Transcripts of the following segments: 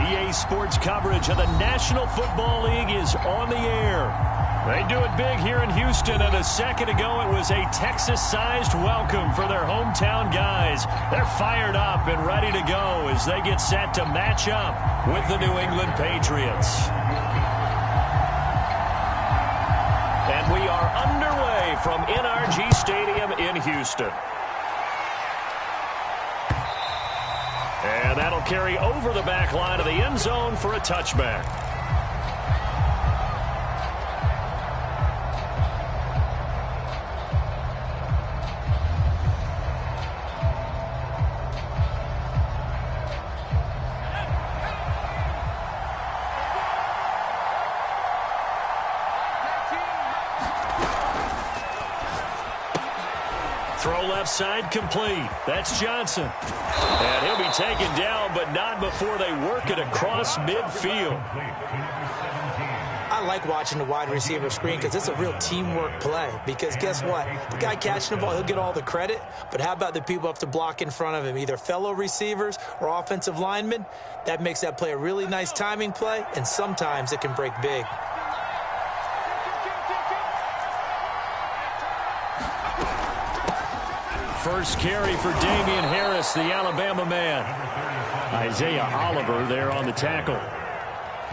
EA Sports coverage of the National Football League is on the air. They do it big here in Houston, and a second ago it was a Texas-sized welcome for their hometown guys. They're fired up and ready to go as they get set to match up with the New England Patriots. And we are underway from NRG Stadium in Houston. And that'll carry over the back line of the end zone for a touchback. Throw left side complete. That's Johnson. And he'll be taken down, but not before they work it across midfield. I like watching the wide receiver screen because it's a real teamwork play. Because guess what? The guy catching the ball, he'll get all the credit. But how about the people up to block in front of him, either fellow receivers or offensive linemen? That makes that play a really nice timing play, and sometimes it can break big. First carry for Damian Harris, the Alabama man. Isaiah Oliver there on the tackle.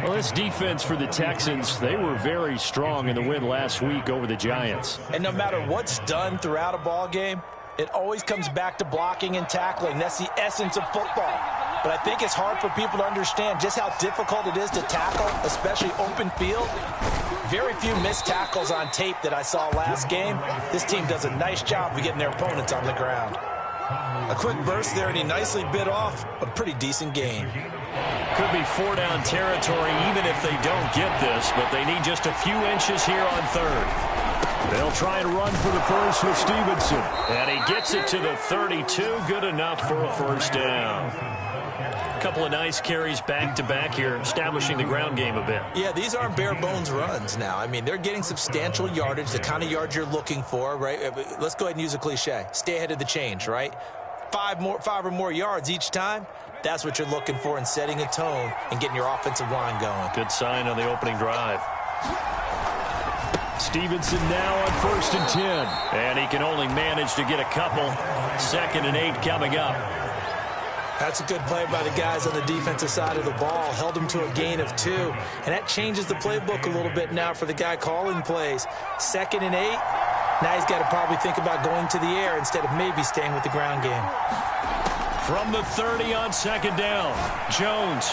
Well, this defense for the Texans, they were very strong in the win last week over the Giants. And no matter what's done throughout a ball game, it always comes back to blocking and tackling. That's the essence of football. But I think it's hard for people to understand just how difficult it is to tackle, especially open field. Very few missed tackles on tape that I saw last game. This team does a nice job of getting their opponents on the ground. A quick burst there, and he nicely bit off a pretty decent gain. Could be 4-down territory even if they don't get this, but they need just a few inches here on third. They'll try and run for the first with Stevenson. And he gets it to the 32. Good enough for a first down. A couple of nice carries back-to-back here, establishing the ground game a bit. Yeah, these aren't bare-bones runs now. I mean, they're getting substantial yardage, the kind of yards you're looking for, right? Let's go ahead and use a cliche. Stay ahead of the change, right? Five or more yards each time. That's what you're looking for in setting a tone and getting your offensive line going. Good sign on the opening drive. Stevenson now on 1st and 10. And he can only manage to get a couple. 2nd and 8 coming up. That's a good play by the guys on the defensive side of the ball. Held him to a gain of 2. And that changes the playbook a little bit now for the guy calling plays. 2nd and 8. Now he's got to probably think about going to the air instead of maybe staying with the ground game. From the 30 on 2nd down, Jones.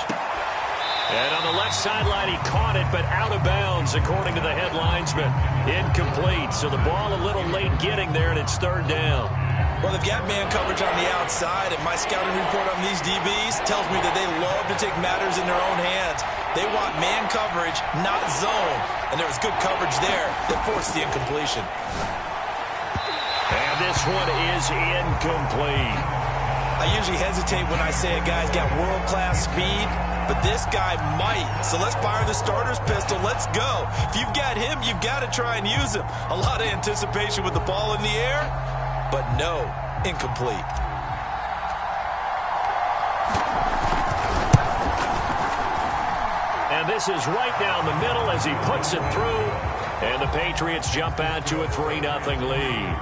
And on the left sideline, he caught it, but out of bounds, according to the head linesman. Incomplete, so the ball a little late getting there, and it's 3rd down. Well, they've got man coverage on the outside, and my scouting report on these DBs tells me that they love to take matters in their own hands. They want man coverage, not zone. And there was good coverage there that forced the incompletion. And this one is incomplete. I usually hesitate when I say a guy's got world-class speed, but this guy might. So let's fire the starter's pistol. Let's go. If you've got him, you've got to try and use him. A lot of anticipation with the ball in the air, but no, incomplete. And this is right down the middle as he puts it through. And the Patriots jump out to a 3-0 lead.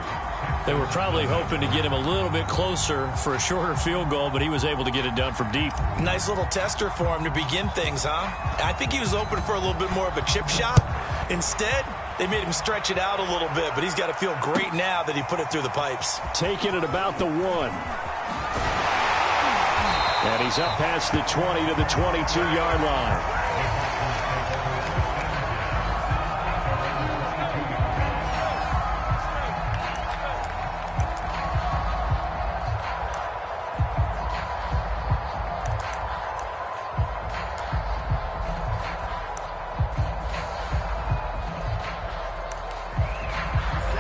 They were probably hoping to get him a little bit closer for a shorter field goal, but he was able to get it done from deep. Nice little tester for him to begin things, huh? I think he was open for a little bit more of a chip shot. Instead, they made him stretch it out a little bit, but he's got to feel great now that he put it through the pipes. Taking it about the 1. And he's up past the 20 to the 22-yard line.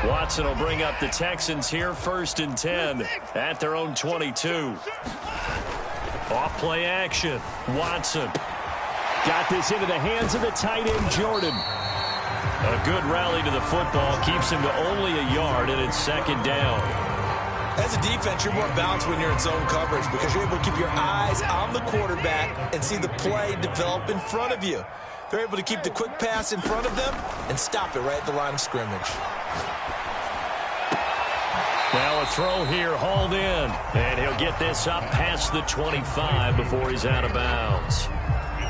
Watson will bring up the Texans here, 1st and 10 at their own 22. Off play action. Watson got this into the hands of the tight end, Jordan. A good rally to the football keeps him to only a yard, and it's 2nd down. As a defense, you're more balanced when you're in zone coverage because you're able to keep your eyes on the quarterback and see the play develop in front of you. They're able to keep the quick pass in front of them and stop it right at the line of scrimmage. Now a throw here, hauled in. And he'll get this up past the 25 before he's out of bounds.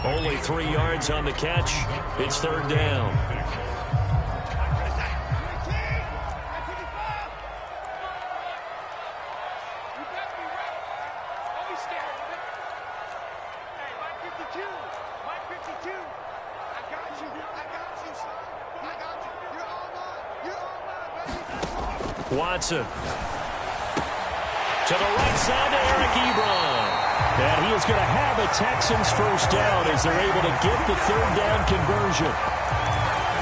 Only 3 yards on the catch. It's third down. Watson. To the right side to Eric Ebron. And he is going to have a Texans first down as they're able to get the third down conversion.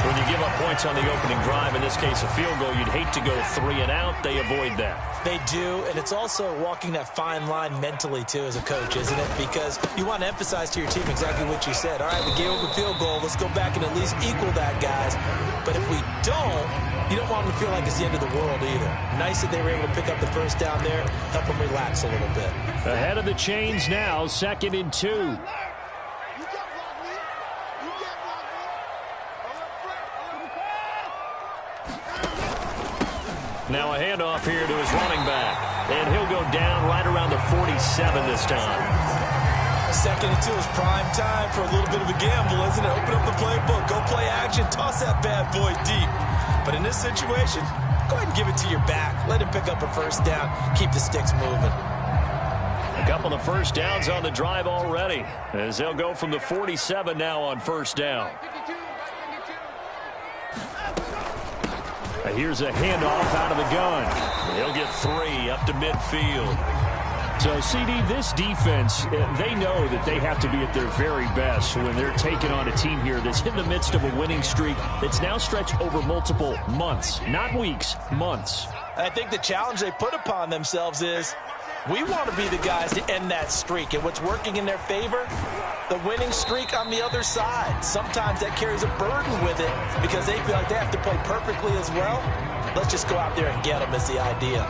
When you give up points on the opening drive, in this case a field goal, you'd hate to go 3 and out. They avoid that. They do, and it's also walking that fine line mentally, too, as a coach, isn't it? Because you want to emphasize to your team exactly what you said. All right, we gave up a field goal. Let's go back and at least equal that, guys. But if we don't, you don't want them to feel like it's the end of the world either. Nice that they were able to pick up the first down there, help them relax a little bit. Ahead of the chains now, 2nd and 2. Now a handoff here to his running back. And he'll go down right around the 47 this time. 2nd and 2 is prime time for a little bit of a gamble, isn't it? Open up the playbook, go play action, toss that bad boy deep. But in this situation, go ahead and give it to your back. Let him pick up a first down. Keep the sticks moving. A couple of first downs on the drive already, as they'll go from the 47 now on first down. Here's a handoff out of the gun. He'll get 3 up to midfield. So, CD, this defense, they know that they have to be at their very best when they're taking on a team here that's in the midst of a winning streak that's now stretched over multiple months, not weeks, months. I think the challenge they put upon themselves is we want to be the guys to end that streak. And what's working in their favor? The winning streak on the other side. Sometimes that carries a burden with it because they feel like they have to play perfectly as well. Let's just go out there and get them is the idea.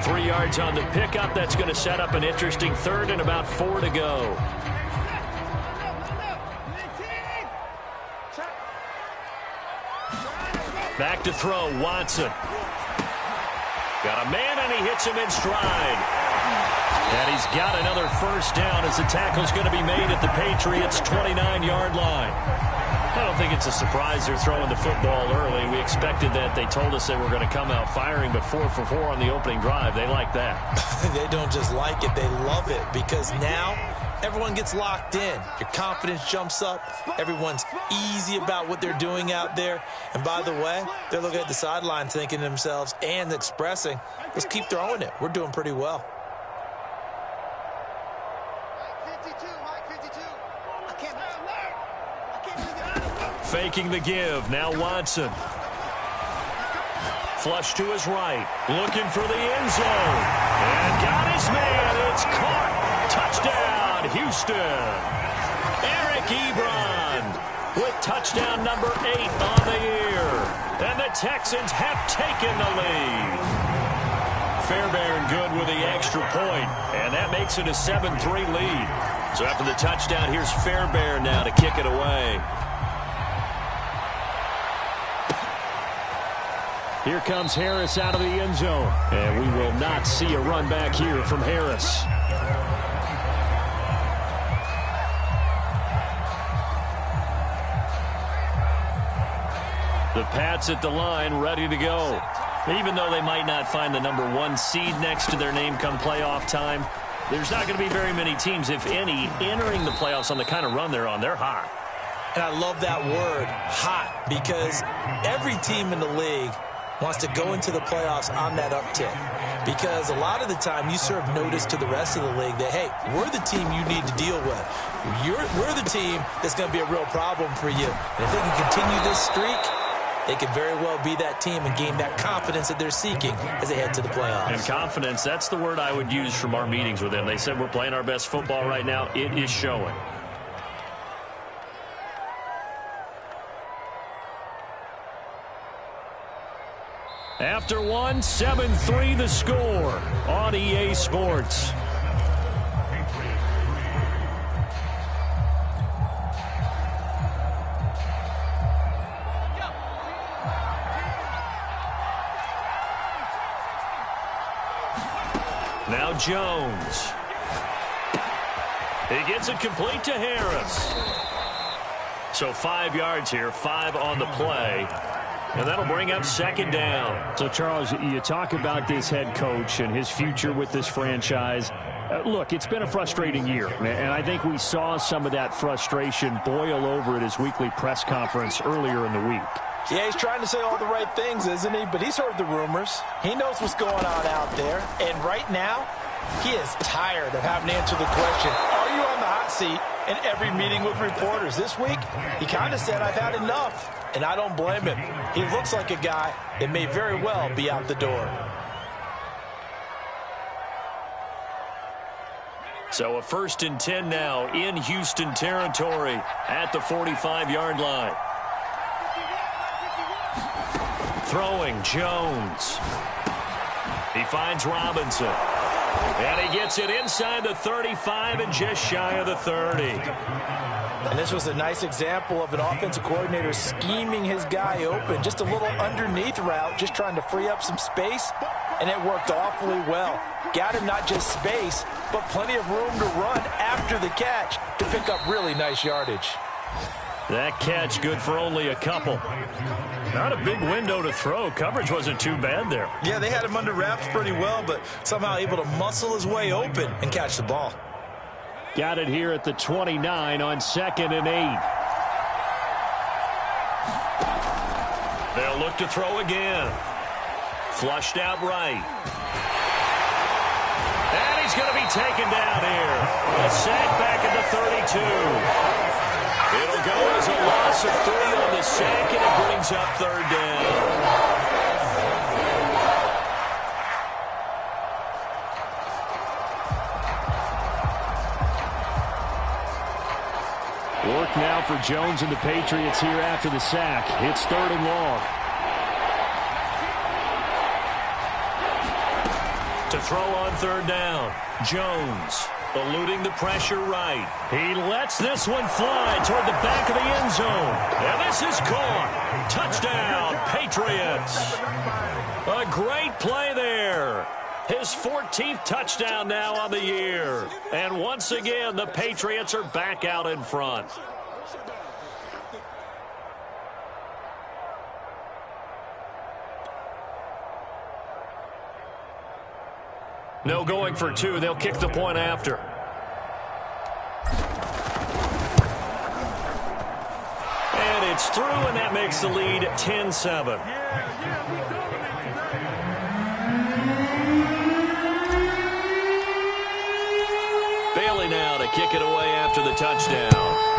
3 yards on the pickup. That's going to set up an interesting third and about 4 to go. Back to throw, Watson. Got a man and he hits him in stride. And he's got another first down as the tackle's going to be made at the Patriots' 29-yard line. I don't think it's a surprise they're throwing the football early. We expected that. They told us they were going to come out firing, but 4 for 4 on the opening drive. They like that. They don't just like it. They love it because now everyone gets locked in. Your confidence jumps up. Everyone's easy about what they're doing out there. And by the way, they're looking at the sideline thinking to themselves and expressing, let's keep throwing it. We're doing pretty well. Faking the give. Now Watson. Flush to his right. Looking for the end zone. And got his man. It's caught. Touchdown, Houston. Eric Ebron with touchdown number 8 on the year. And the Texans have taken the lead. Fairbairn good with the extra point. And that makes it a 7-3 lead. So after the touchdown, here's Fairbairn now to kick it away. Here comes Harris out of the end zone. And we will not see a run back here from Harris. The Pats at the line, ready to go. Even though they might not find the number 1 seed next to their name come playoff time, there's not going to be very many teams, if any, entering the playoffs on the kind of run they're on. They're hot. And I love that word, hot, because every team in the league wants to go into the playoffs on that uptick. Because a lot of the time you serve notice to the rest of the league that, hey, we're the team you need to deal with. We're the team that's going to be a real problem for you. And if they can continue this streak, they could very well be that team and gain that confidence that they're seeking as they head to the playoffs. And confidence, that's the word I would use from our meetings with them. They said we're playing our best football right now. It is showing. After one, 7-3 the score on EA Sports. Now Jones. He gets it complete to Harris. So 5 yards here, 5 on the play. And that'll bring up second down. So, Charles, you talk about this head coach and his future with this franchise. Look, it's been a frustrating year, and I think we saw some of that frustration boil over at his weekly press conference earlier in the week. Yeah, he's trying to say all the right things, isn't he? But he's heard the rumors. He knows what's going on out there. And right now, he is tired of having to answer the question, are you on the hot seat in every meeting with reporters? This week, he kind of said, I've had enough. And I don't blame him. He looks like a guy that may very well be out the door. So a 1st and 10 now in Houston territory at the 45-yard line. Throwing Jones. He finds Robinson. And he gets it inside the 35 and just shy of the 30. And this was a nice example of an offensive coordinator scheming his guy open. Just a little underneath route, just trying to free up some space. And it worked awfully well. Got him not just space, but plenty of room to run after the catch to pick up really nice yardage. That catch good for only a couple. Not a big window to throw. Coverage wasn't too bad there. Yeah, they had him under wraps pretty well, but somehow able to muscle his way open and catch the ball. Got it here at the 29 on 2nd and 8. They'll look to throw again. Flushed out right. And he's going to be taken down here. A sack back at the 32. It'll go as a loss of 3 on the sack, and it brings up 3rd down. Work now for Jones and the Patriots here after the sack. It's 3rd and long. To throw on 3rd down, Jones eluding the pressure right. He lets this one fly toward the back of the end zone. And this is caught. Touchdown, Patriots. A great play there. His 14th touchdown now on the year. And once again, the Patriots are back out in front. No going for 2. They'll kick the point after. And it's through, and that makes the lead 10-7. Bailey now to kick it away after the touchdown.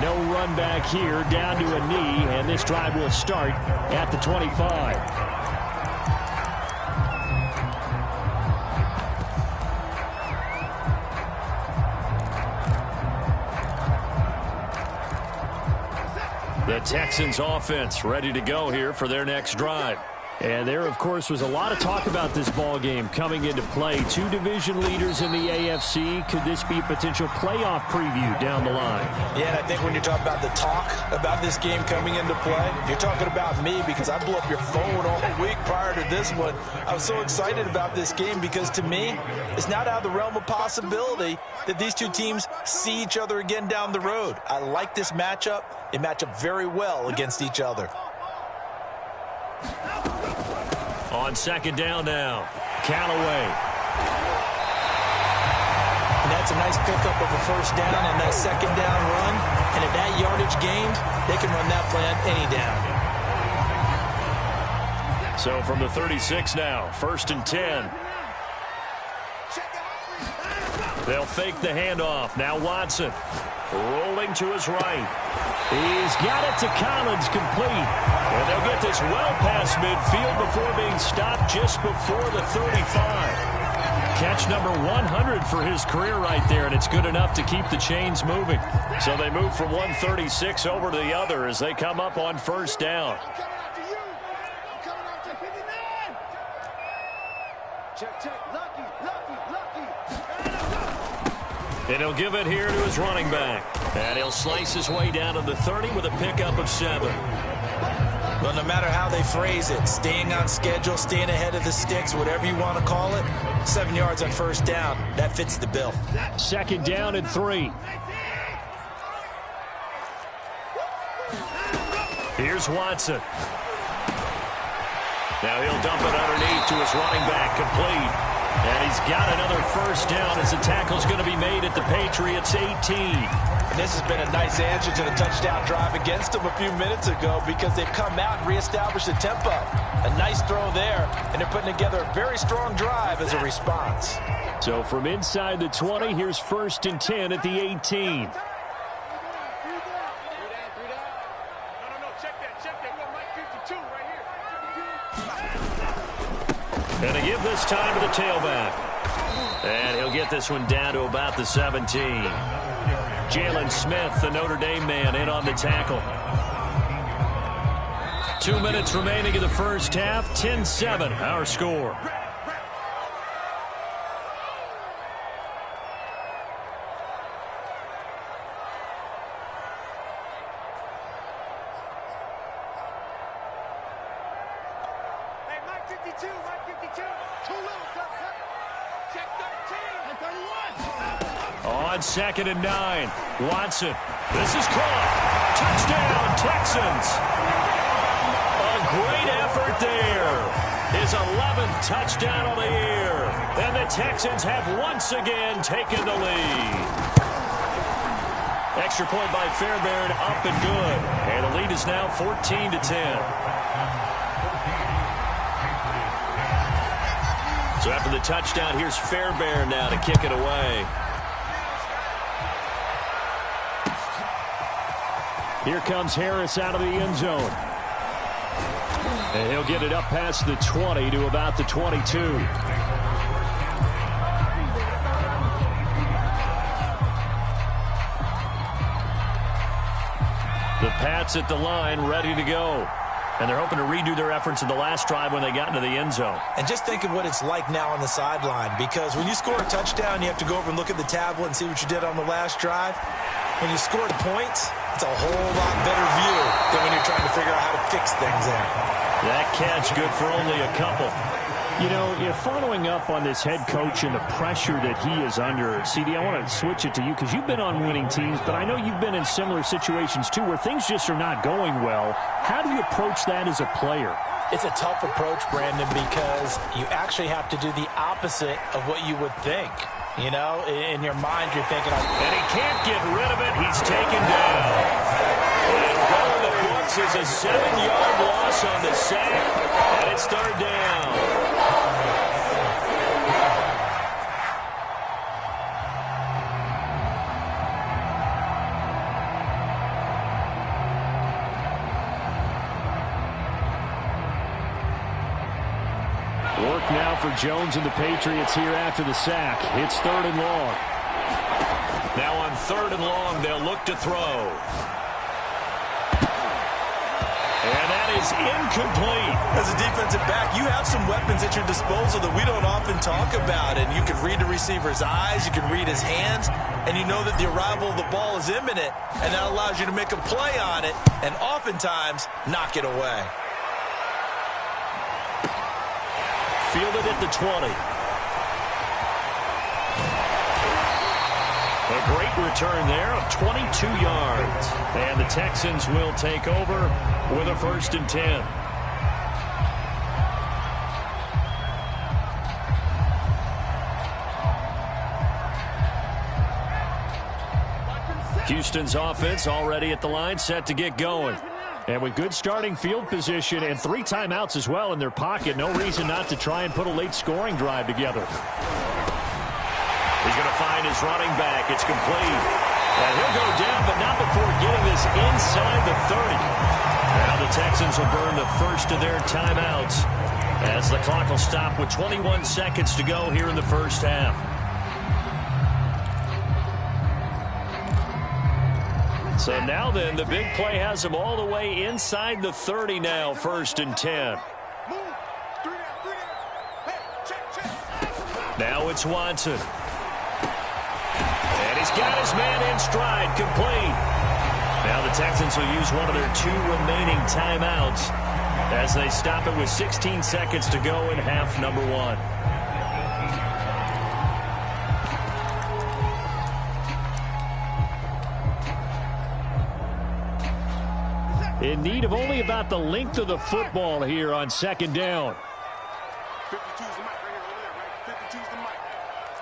No run back here, down to a knee, and this drive will start at the 25. The Texans offense ready to go here for their next drive. And there, of course, was a lot of talk about this ball game coming into play. 2 division leaders in the AFC. Could this be a potential playoff preview down the line? Yeah, and I think when you're talking about the talk about this game coming into play, you're talking about me because I blew up your phone all week prior to this one. I was so excited about this game because, to me, it's not out of the realm of possibility that these two teams see each other again down the road. I like this matchup. They match up very well against each other. On 2nd down now, Callaway. And that's a nice pickup of a 1st down and that 2nd down run. And at that yardage gained, they can run that play on any down. So from the 36 now, 1st and 10. They'll fake the handoff. Now Watson rolling to his right. He's got it to Collins, complete. And they'll get this well past midfield before being stopped just before the 35. Catch number 100 for his career right there, and it's good enough to keep the chains moving. So they move from 136 over to the other as they come up on first down. And he'll give it here to his running back. And he'll slice his way down to the 30 with a pickup of 7. Well, no matter how they phrase it, staying on schedule, staying ahead of the sticks, whatever you want to call it, 7 yards on first down, that fits the bill. Second down and 3. Here's Watson. Now he'll dump it underneath to his running back, complete. And he's got another first down as the tackle's going to be made at the Patriots 18. And this has been a nice answer to the touchdown drive against them a few minutes ago because they've come out and reestablished the tempo. A nice throw there, and they're putting together a very strong drive as a response. So from inside the 20, here's 1st and 10 at the 18. And to give this time to the tailback. And he'll get this one down to about the 17. Jalen Smith, the Notre Dame man, in on the tackle. 2 minutes remaining in the first half. 10-7, our score. On 2nd and 9, Watson. This is caught. Touchdown, Texans. A great effort there. His 11th touchdown of the year. And the Texans have once again taken the lead. Extra point by Fairbairn, up and good. And the lead is now 14-10. So after the touchdown, here's Fairbairn now to kick it away. Here comes Harris out of the end zone. And he'll get it up past the 20 to about the 22. The Pats at the line, ready to go. And they're hoping to redo their efforts in the last drive when they got into the end zone. And just think of what it's like now on the sideline, because when you score a touchdown, you have to go over and look at the tablet and see what you did on the last drive. When you scored points, it's a whole lot better view than when you're trying to figure out how to fix things there. That catch good for only a couple. You know, following up on this head coach and the pressure that he is under, CD, I want to switch it to you because you've been on winning teams, but I know you've been in similar situations too where things just are not going well. How do you approach that as a player? It's a tough approach, Brandon, because you actually have to do the opposite of what you would think. You know, in your mind, you're thinking, and he can't get rid of it. He's taken down. And going the books is a 7-yard loss on the sack, and it's 3rd down. Work now for Jones and the Patriots here after the sack. It's 3rd and long. Now on 3rd and long, they'll look to throw. And that is incomplete. As a defensive back, you have some weapons at your disposal that we don't often talk about. And you can read the receiver's eyes, you can read his hands, and you know that the arrival of the ball is imminent. And that allows you to make a play on it and oftentimes knock it away. Fielded at the 20. A great return there of 22 yards. And the Texans will take over with a 1st and 10. Houston's offense already at the line, set to get going. And with good starting field position and 3 timeouts as well in their pocket, no reason not to try and put a late scoring drive together. He's going to find his running back. It's complete. And he'll go down, but not before getting this inside the 30. Now the Texans will burn the first of their timeouts. As the clock will stop with 21 seconds to go here in the first half. So now then, the big play has them all the way inside the 30 now, 1st and 10. Now it's Watson. And he's got his man in stride, complete. Now the Texans will use one of their 2 remaining timeouts as they stop it with 16 seconds to go in half number 1. In need of only about the length of the football here on 2nd down. 52's the mic right here, over there, right? 52's the mic.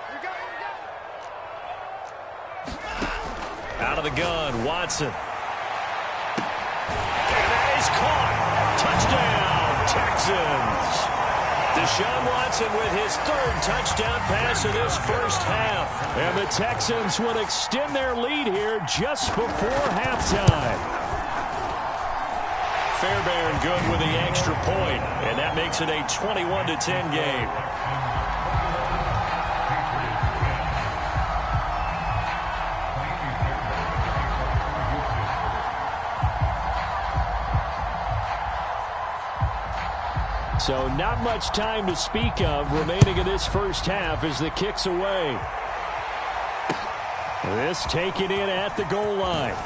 Here we go. Out of the gun, Watson. And that is caught. Touchdown, Texans. Deshaun Watson with his 3rd touchdown pass of this first half. And the Texans would extend their lead here just before halftime. Fairbairn good with the extra point, and that makes it a 21-10 game. So not much time to speak of remaining in this first half as the kick's away. This taken in at the goal line.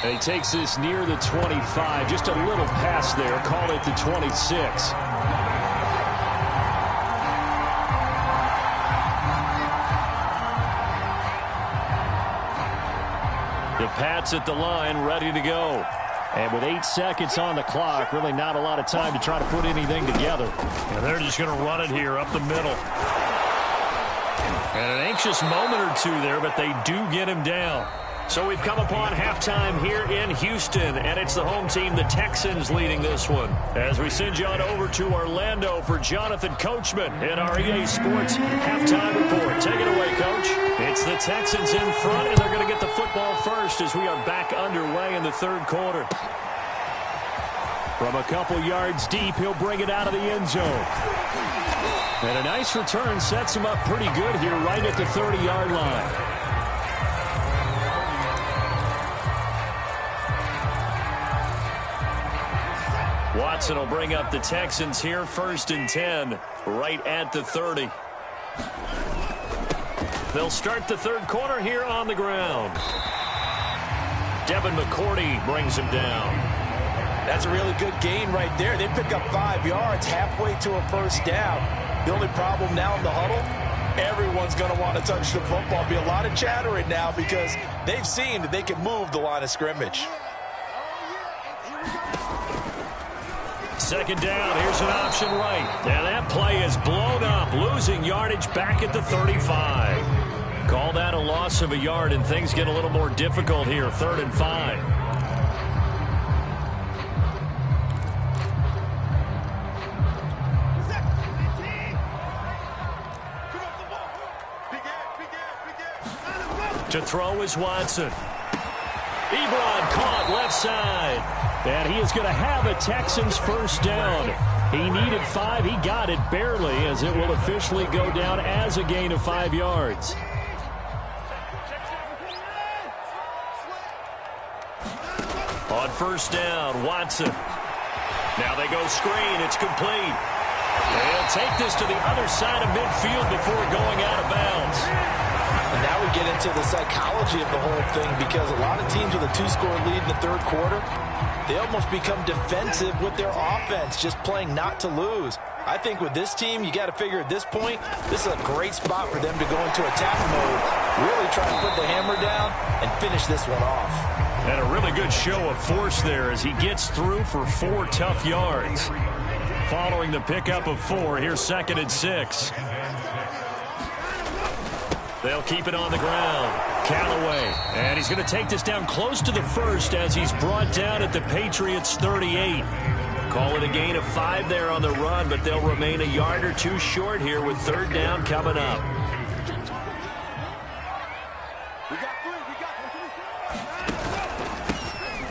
And he takes this near the 25. Just a little pass there. Call it the 26. The Pats at the line, ready to go. And with 8 seconds on the clock, really not a lot of time to try to put anything together. And they're just going to run it here up the middle. And an anxious moment or two there, but they do get him down. So we've come upon halftime here in Houston, and it's the home team, the Texans, leading this one. As we send you on over to Orlando for Jonathan Coachman in our EA Sports halftime report. Take it away, Coach. It's the Texans in front, and they're going to get the football first as we are back underway in the 3rd quarter. From a couple yards deep, he'll bring it out of the end zone. And a nice return sets him up pretty good here right at the 30-yard line. Watson will bring up the Texans here, 1st and 10, right at the 30. They'll start the 3rd quarter here on the ground. Devin McCourty brings him down. That's a really good gain right there. They pick up 5 yards halfway to a first down. The only problem now in the huddle, everyone's going to want to touch the football. Be a lot of chattering now because they've seen that they can move the line of scrimmage. 2nd down, here's an option right. Now that play is blown up, losing yardage back at the 35. Call that a loss of a yard, and things get a little more difficult here, 3rd and 5. To throw is Watson. Ebron caught left side. And he is going to have a Texans first down. He needed 5. He got it barely, as it will officially go down as a gain of 5 yards. On first down, Watson. Now they go screen. It's complete. They'll take this to the other side of midfield before going out of bounds. And now we get into the psychology of the whole thing, because a lot of teams with a 2-score lead in the 3rd quarter, they almost become defensive with their offense, just playing not to lose. I think with this team, you got to figure at this point, this is a great spot for them to go into attack mode, really try to put the hammer down and finish this one off. And a really good show of force there as he gets through for 4 tough yards. Following the pickup of 4, here's 2nd and 6. They'll keep it on the ground. Callaway. And he's going to take this down close to the 1st as he's brought down at the Patriots' 38. Call it a gain of 5 there on the run, but they'll remain a yard or 2 short here with 3rd down coming up.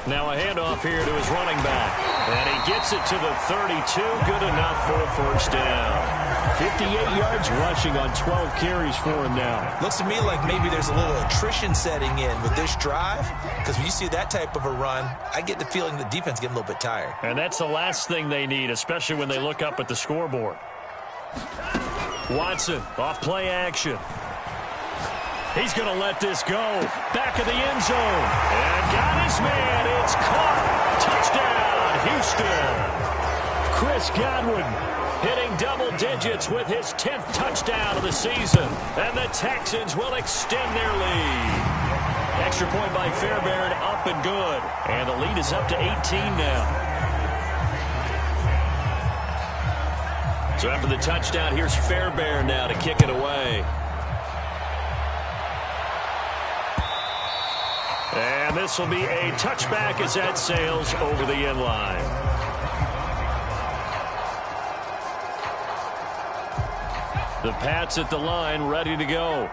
Now a handoff here to his running back. And he gets it to the 32. Good enough for a first down. 58 yards rushing on 12 carries for him now. Looks to me like maybe there's a little attrition setting in with this drive, because when you see that type of a run, I get the feeling the defense getting a little bit tired. And that's the last thing they need, especially when they look up at the scoreboard. Watson off play action. He's going to let this go. Back of the end zone. And got his man. It's caught. Touchdown, Houston. Chris Godwin hitting double digits with his 10th touchdown of the season. And the Texans will extend their lead. Extra point by Fairbairn, up and good. And the lead is up to 18 now. So after the touchdown, here's Fairbairn now to kick it away. And this will be a touchback as that sails over the end line. The Pats at the line, ready to go.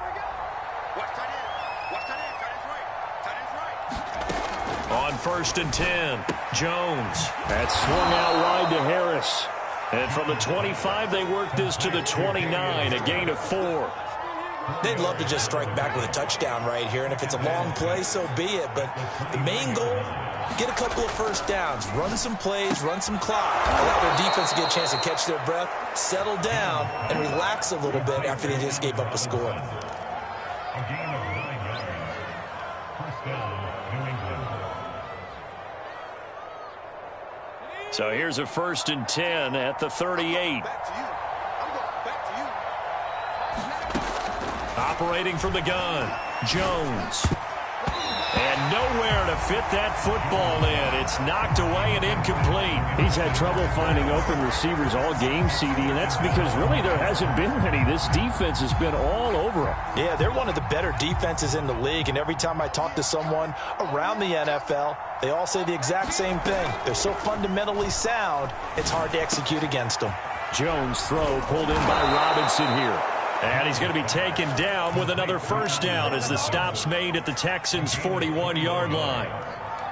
On 1st and 10, Jones. That swung out wide to Harris. And from the 25, they work this to the 29, a gain of 4. They'd love to just strike back with a touchdown right here, and if it's a long play, so be it. But the main goal, get a couple of first downs, run some plays, run some clock, allow their defense to get a chance to catch their breath, settle down, and relax a little bit after they just gave up a score. So here's a 1st and 10 at the 38. Operating from the gun, Jones. And nowhere to fit that football in. It's knocked away and incomplete. He's had trouble finding open receivers all game, CD, and that's because really there hasn't been many. This defense has been all over him. Yeah, they're one of the better defenses in the league, and every time I talk to someone around the NFL, they all say the exact same thing. They're so fundamentally sound, it's hard to execute against them. Jones' throw pulled in by Robinson here. And he's going to be taken down with another first down as the stop's made at the Texans' 41-yard line.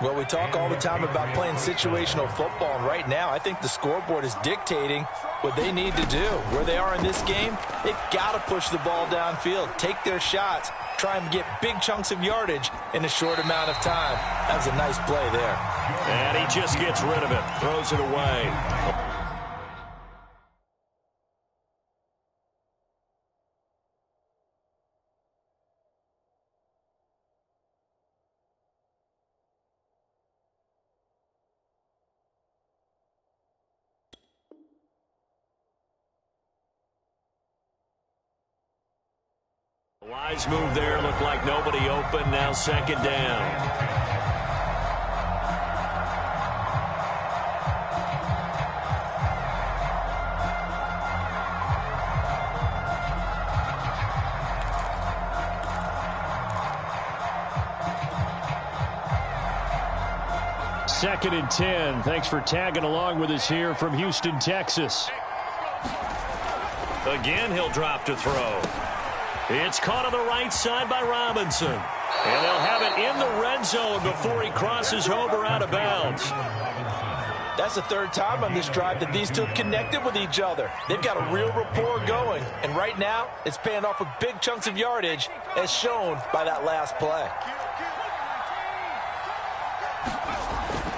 Well, we talk all the time about playing situational football, and right now I think the scoreboard is dictating what they need to do. Where they are in this game, they've got to push the ball downfield, take their shots, try and get big chunks of yardage in a short amount of time. That was a nice play there. And he just gets rid of it, throws it away. Wise move there. Looked like nobody open. Now 2nd down. Second and 10. Thanks for tagging along with us here from Houston, Texas. Again, he'll drop to throw. It's caught on the right side by Robinson. And they'll have it in the red zone before he crosses over out of bounds. That's the 3rd time on this drive that these two have connected with each other. They've got a real rapport going. And right now, it's paying off with big chunks of yardage, as shown by that last play.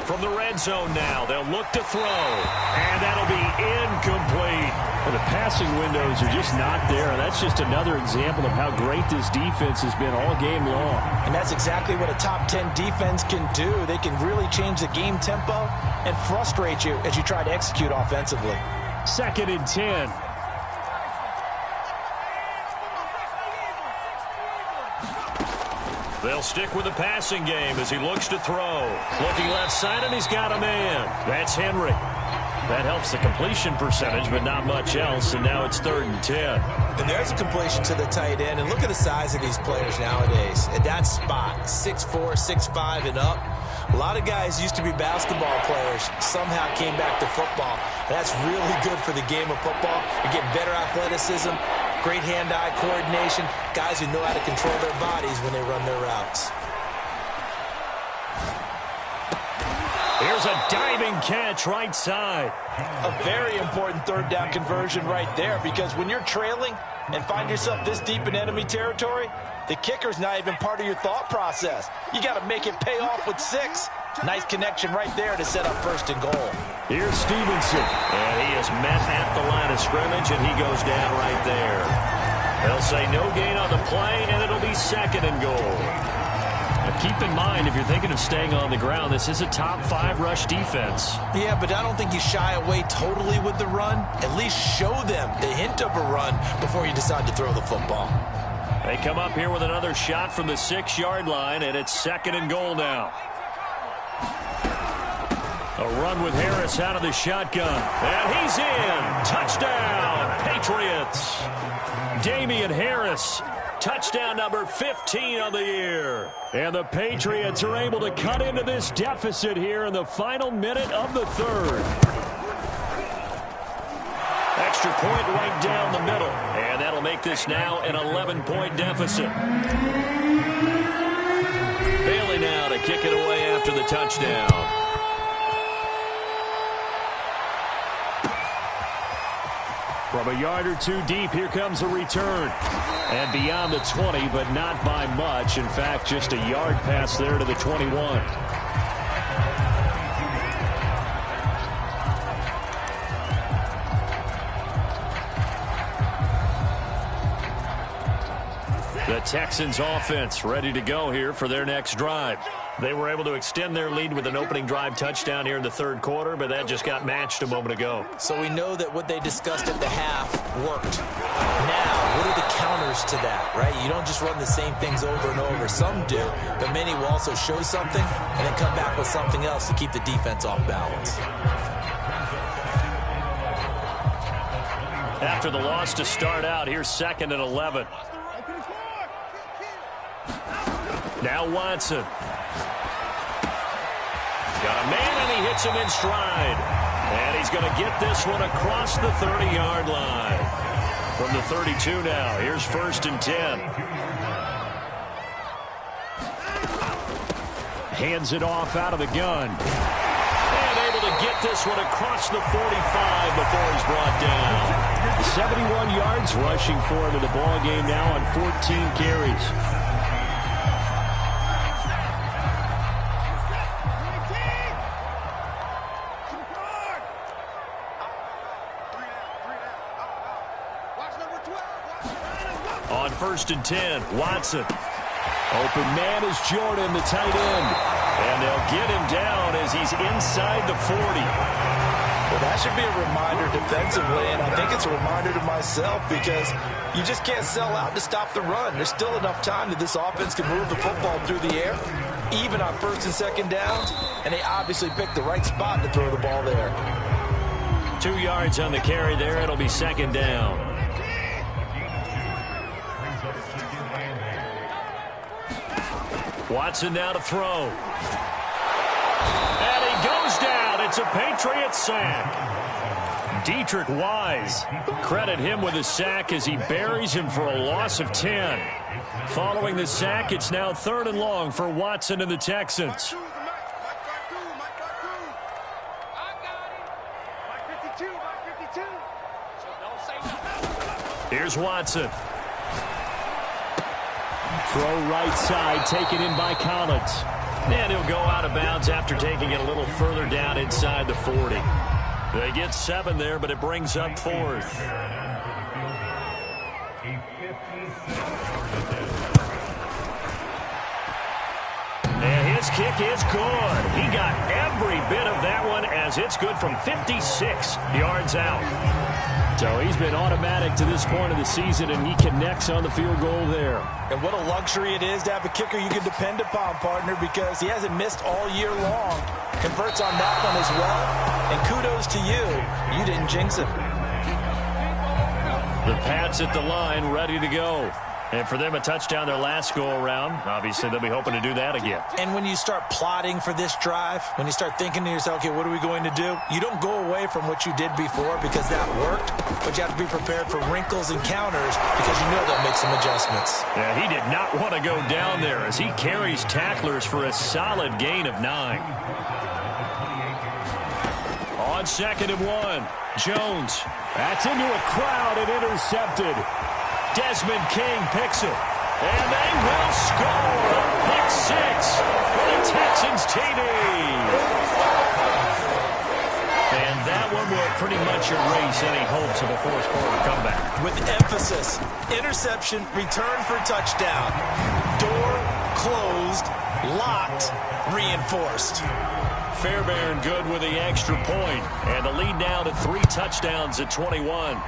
From the red zone now, they'll look to throw. And that'll be incomplete. Well, the passing windows are just not there, and that's just another example of how great this defense has been all game long. And that's exactly what a top 10 defense can do. They can really change the game tempo and frustrate you as you try to execute offensively. 2nd and 10. They'll stick with the passing game as he looks to throw. Looking left side, and he's got a man. That's Henry. That helps the completion percentage, but not much else, and now it's 3rd and 10. And there's a completion to the tight end, and look at the size of these players nowadays. At that spot, 6'4", 6'5", and up. A lot of guys used to be basketball players, somehow came back to football. And that's really good for the game of football. You're getting better athleticism, great hand-eye coordination, guys who know how to control their bodies when they run their routes. Here's a diving catch right side. A very important third down conversion right there, because when you're trailing and find yourself this deep in enemy territory, the kicker's not even part of your thought process. You got to make it pay off with 6. Nice connection right there to set up 1st and goal. Here's Stevenson. And he is met at the line of scrimmage, and he goes down right there. They'll say no gain on the play, and it'll be 2nd and goal. Now keep in mind, if you're thinking of staying on the ground, this is a top 5 rush defense. Yeah, but I don't think you shy away totally with the run. At least show them the hint of a run before you decide to throw the football. They come up here with another shot from the 6-yard line, and it's 2nd and goal now. A run with Harris out of the shotgun. And he's in. Touchdown, Patriots. Damian Harris, touchdown number 15 on the year. And the Patriots are able to cut into this deficit here in the final minute of the 3rd. Extra point right down the middle. And that'll make this now an 11-point deficit. Bailey now to kick it away after the touchdown. From a yard or 2 deep, here comes a return. And beyond the 20, but not by much. In fact, just a yard pass there to the 21. The Texans offense ready to go here for their next drive. They were able to extend their lead with an opening drive touchdown here in the 3rd quarter, but that just got matched a moment ago. So we know that what they discussed at the half worked. Now, what are the counters to that, right? You don't just run the same things over and over. Some do, but many will also show something and then come back with something else to keep the defense off balance. After the loss to start out, here's 2nd and 11. Now Watson. Got a man, and he hits him in stride. And he's going to get this one across the 30-yard line. From the 32 now, here's 1st and 10. Hands it off out of the gun. And able to get this one across the 45 before he's brought down. 71 yards rushing for him in the ball game now on 14 carries. On 1st and 10, Watson. Open man is Jordan, the tight end. And they'll get him down as he's inside the 40. Well, that should be a reminder defensively, and I think it's a reminder to myself, because you just can't sell out to stop the run. There's still enough time that this offense can move the football through the air, even on 1st and 2nd downs, and they obviously picked the right spot to throw the ball there. 2 yards on the carry there. It'll be 2nd down. Watson now to throw. And he goes down. It's a Patriots sack. Dietrich Wise. Credit him with a sack as he buries him for a loss of 10. Following the sack, it's now 3rd and long for Watson and the Texans. Here's Watson. Throw right side, taken in by Collins. And he'll go out of bounds after taking it a little further down inside the 40. They get 7 there, but it brings up 4th. And his kick is good. He got every bit of that one, as it's good from 56 yards out. So he's been automatic to this point of the season, and he connects on the field goal there. And what a luxury it is to have a kicker you can depend upon, partner, because he hasn't missed all year long. Converts on that one as well. And kudos to you. You didn't jinx him. The Pats at the line, ready to go. And for them, a touchdown their last go-around. Obviously, they'll be hoping to do that again. And when you start plotting for this drive, when you start thinking to yourself, okay, what are we going to do? You don't go away from what you did before because that worked, but you have to be prepared for wrinkles and counters because you know they'll make some adjustments. Yeah, he did not want to go down there as he carries tacklers for a solid gain of 9. 2nd and 1. Jones. That's into a crowd and intercepted. Desmond King picks it. And they will score a pick six for the Texans TD. And that one will pretty much erase any hopes of a fourth quarter comeback. With emphasis, interception, return for touchdown. Door closed, locked, reinforced. Fairbairn good with the extra point. And the lead now to 3 touchdowns at 21.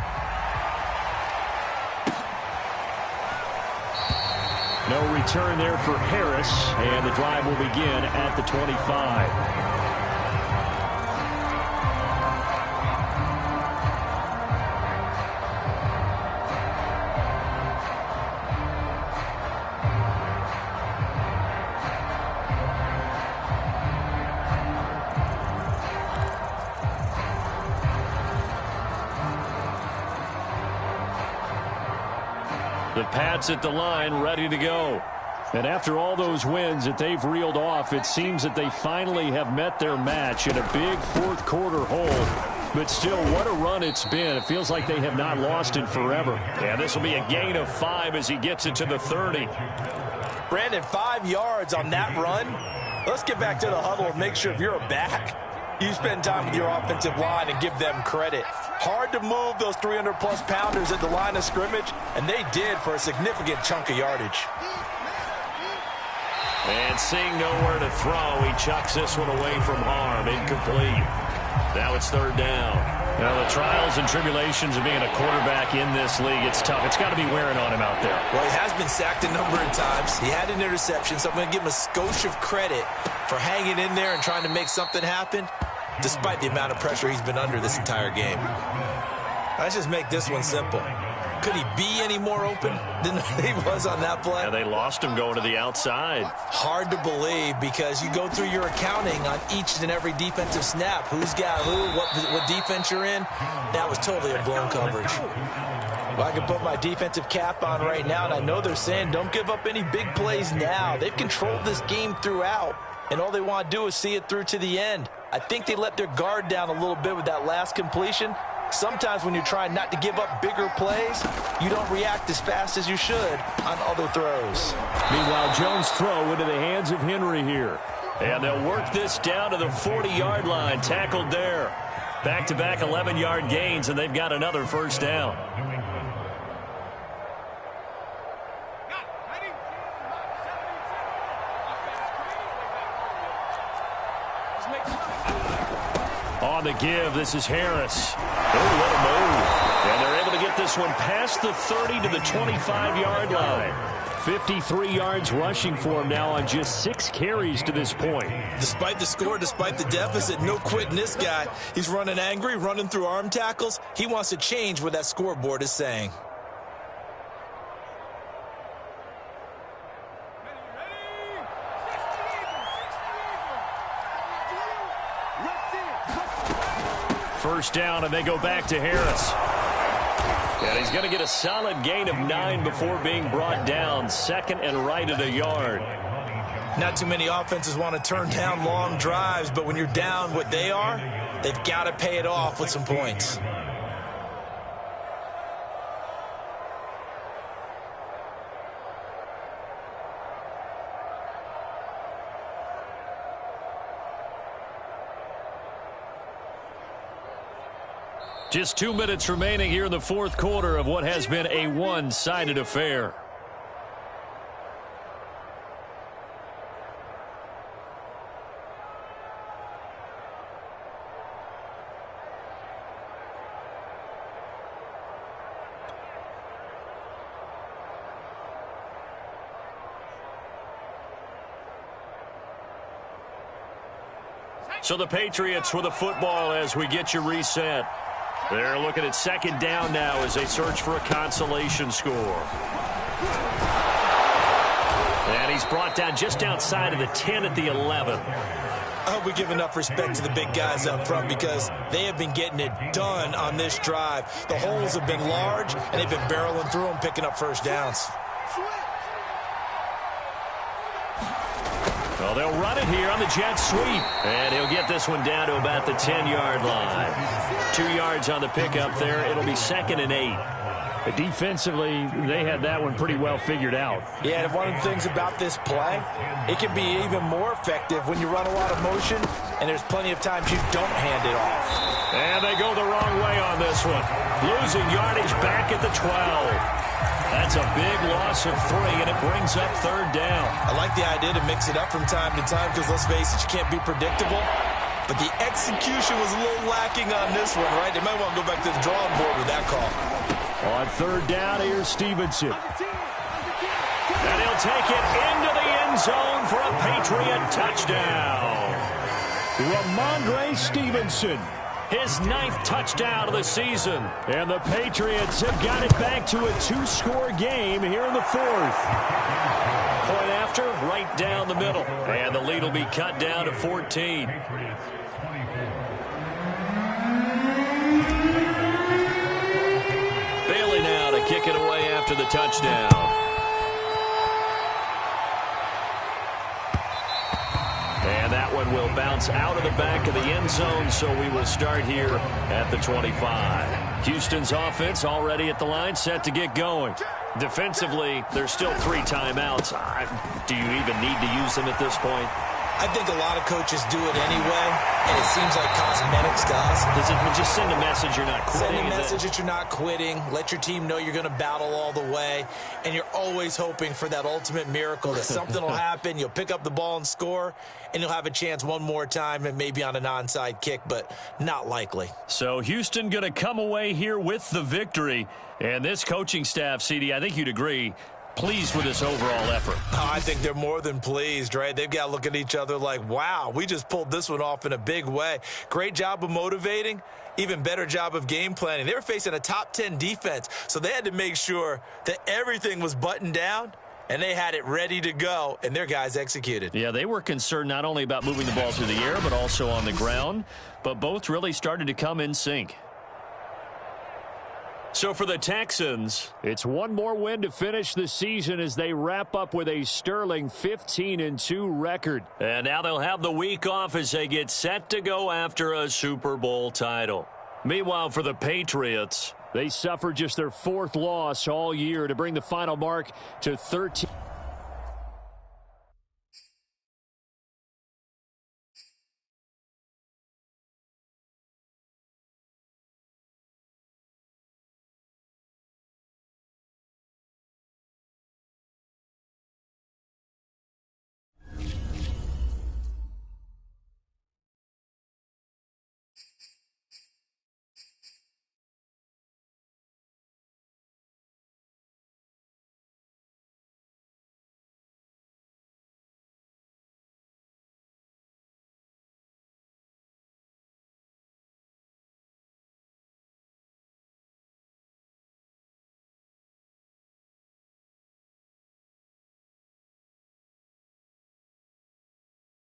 No return there for Harris, and the drive will begin at the 25. The Pats at the line, ready to go. And after all those wins that they've reeled off, it seems that they finally have met their match in a big fourth quarter hole. But still, what a run it's been. It feels like they have not lost in forever. Yeah, this will be a gain of 5 as he gets it to the 30. Brandon, 5 yards on that run. Let's get back to the huddle and make sure if you're a back, you spend time with your offensive line and give them credit. Hard to move those 300-plus pounders at the line of scrimmage, and they did for a significant chunk of yardage. And seeing nowhere to throw, he chucks this one away from harm. Incomplete. Now it's 3rd down. Now, the trials and tribulations of being a quarterback in this league, it's tough. It's got to be wearing on him out there. Well, he has been sacked a number of times. He had an interception, so I'm going to give him a skosh of credit for hanging in there and trying to make something happen, despite the amount of pressure he's been under this entire game. Let's just make this one simple. Could he be any more open than he was on that play? Yeah, they lost him going to the outside. Hard to believe because you go through your accounting on each and every defensive snap. Who's got who, what defense you're in. That was totally a blown coverage. Well, I can put my defensive cap on right now, and I know they're saying don't give up any big plays now. They've controlled this game throughout, and all they want to do is see it through to the end. I think they let their guard down a little bit with that last completion. Sometimes when you're trying not to give up bigger plays, you don't react as fast as you should on other throws. Meanwhile, Jones' throw into the hands of Henry here. And they'll work this down to the 40-yard line. Tackled there. Back-to-back 11-yard gains, and they've got another first down. On the give, this is Harris. Oh, what a move. And they're able to get this one past the 30 to the 25-yard line. 53 yards rushing for him now on just 6 carries to this point. Despite the score, despite the deficit, no quitting this guy. He's running angry, running through arm tackles. He wants to change what that scoreboard is saying. First down, and they go back to Harris. And he's going to get a solid gain of 9 before being brought down. 2nd and right at a yard. Not too many offenses want to turn down long drives, but when you're down what they are, they've got to pay it off with some points. Just 2 minutes remaining here in the fourth quarter of what has been a one-sided affair. So the Patriots with the football as we get you reset. They're looking at 2nd down now as they search for a consolation score. And he's brought down just outside of the 10 at the 11. I hope we give enough respect to the big guys up front because they have been getting it done on this drive. The holes have been large, and they've been barreling through them, picking up first downs. Well, they'll run it here on the jet sweep. And he'll get this one down to about the 10-yard line. 2 yards on the pickup there. It'll be 2nd and 8. Defensively, they had that one pretty well figured out. Yeah, and one of the things about this play, it can be even more effective when you run a lot of motion, and there's plenty of times you don't hand it off. And they go the wrong way on this one. Losing yardage back at the 12. That's a big loss of 3, and it brings up 3rd down. I like the idea to mix it up from time to time because, let's face it, you can't be predictable. But the execution was a little lacking on this one, right? They might want to go back to the drawing board with that call. On 3rd down, here's Stevenson. And he'll take it into the end zone for a Patriot touchdown. Ramondre Stevenson. His 9th touchdown of the season. And the Patriots have got it back to a 2-score game here in the 4th. Point after, right down the middle. And the lead will be cut down to 14. Bailey now to kick it away after the touchdown. And that one will bounce out of the back of the end zone, so we will start here at the 25. Houston's offense already at the line, set to get going. Defensively, there's still 3 timeouts. Do you even need to use them at this point? I think a lot of coaches do it anyway, and it seems like cosmetics to us. Does it just send a message you're not quitting? Send a message that you're not quitting. Let your team know you're going to battle all the way, and you're always hoping for that ultimate miracle that something will happen, you'll pick up the ball and score, and you'll have a chance one more time and maybe on an onside kick, but not likely. So Houston going to come away here with the victory, and this coaching staff, CD, I think you'd agree, pleased with this overall effort. Oh, I think they're more than pleased, right? They've got to look at each other like, wow, we just pulled this one off in a big way. Great job of motivating, even better job of game planning. They were facing a top 10 defense, so they had to make sure that everything was buttoned down, and they had it ready to go, and their guys executed. Yeah, they were concerned not only about moving the ball through the air, but also on the ground, but both really started to come in sync. So for the Texans, it's one more win to finish the season as they wrap up with a sterling 15-2 record. And now they'll have the week off as they get set to go after a Super Bowl title. Meanwhile, for the Patriots, they suffered just their 4th loss all year to bring the final mark to 13.